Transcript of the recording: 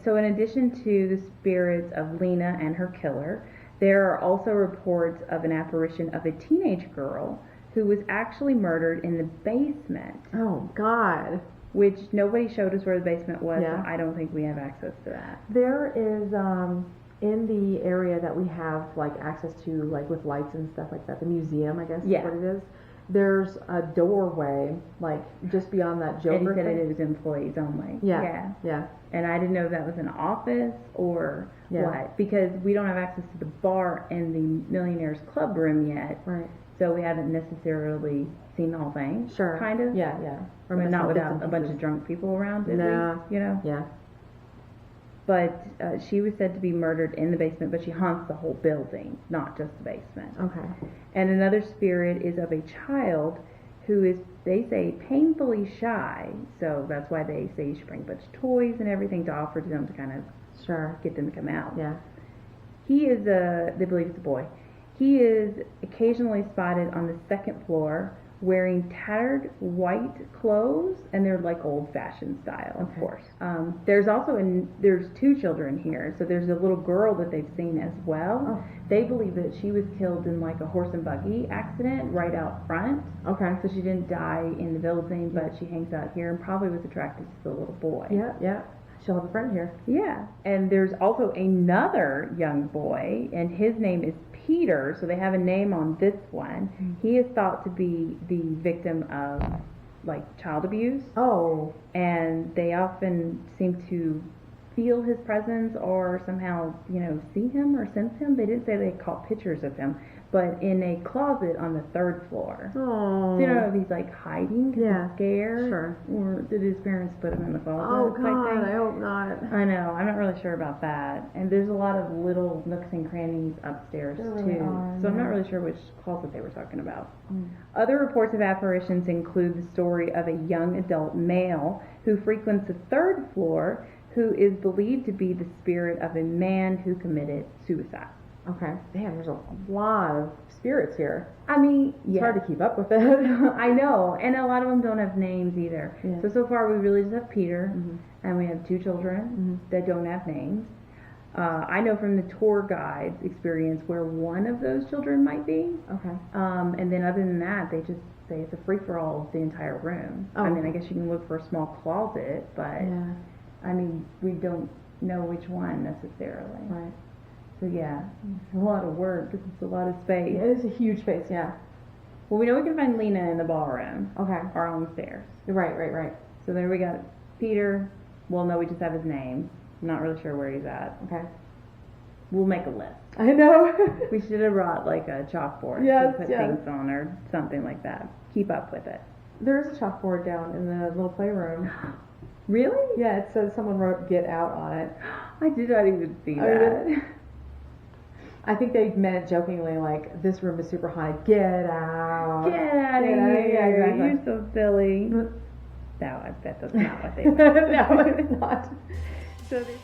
So in addition to the spirits of Lena and her killer, there are also reports of an apparition of a teenage girl who was actually murdered in the basement. Oh, God. Which nobody showed us where the basement was, Yeah. so I don't think we have access to that. There is, in the area that we have, like, access to, like, with lights and stuff like that, the museum, I guess is what it is, there's a doorway, like, just beyond that Joker And he said thing. it was employees only. Yeah. And I didn't know if that was an office or what, because we don't have access to the bar and the Millionaires Club room yet. Right. So we haven't necessarily seen the whole thing. Sure. Kind of. Yeah. But not without a bunch of drunk people around, at least, you know? Yeah. But she was said to be murdered in the basement, but she haunts the whole building, not just the basement. Okay. And another spirit is of a child who is, they say, painfully shy. So that's why they say you should bring a bunch of toys and everything to offer to them to kind of get them to come out. Yeah. He is they believe it's a boy. He is occasionally spotted on the second floor wearing tattered white clothes, and they're like old-fashioned style, of course. There's also there's two children here, so there's a little girl that they've seen as well. Oh. They believe that she was killed in like a horse and buggy accident right out front. Okay. So she didn't die in the building, but she hangs out here and probably was attracted to the little boy. Yeah. She'll have a friend here. Yeah. And there's also another young boy, and his name is Peter, so they have a name on this one. He is thought to be the victim of like child abuse. Oh. And they often seem to feel his presence or somehow, see him or sense him. They didn't say they caught pictures of him, but in a closet on the third floor. Oh. So you don't know if he's like hiding because he's scared, Sure. or did his parents put him in the closet? Oh, type God, thing? I hope not. I know. I'm not really sure about that. And there's a lot of little nooks and crannies upstairs There too. really are, So I'm yeah. not really sure which closet they were talking about. Other reports of apparitions include the story of a young adult male who frequents the third floor, who is believed to be the spirit of a man who committed suicide. Okay. Damn, there's a lot of spirits here. I mean, It's hard to keep up with it. I know, and a lot of them don't have names either. Yeah. So far we really just have Peter, and we have two children that don't have names. I know from the tour guide's experience where one of those children might be. Okay. And then other than that, they just say it's a free-for-all of the entire room. Oh. I mean, I guess you can look for a small closet, but I mean, we don't know which one necessarily. Right. So yeah, it's a lot of work because it's a lot of space. It is a huge space, yeah. Well, we know we can find Lena in the ballroom. Okay. Or on the stairs. Right. So there we got Peter. Well, no, we just have his name. I'm not really sure where he's at. Okay. We'll make a list. I know. We should have brought like a chalkboard Yes, to put yes. things on or something like that. Keep up with it. There's a chalkboard down in the little playroom. Really? Yeah, it says someone wrote "Get Out" on it. I did not even see Oh, that. really? I think they meant it jokingly, like, this room is super haunted. Get out. Get out of Get out. here. Yeah, exactly. You're so silly. No, I bet that's not what they No, it's not. So they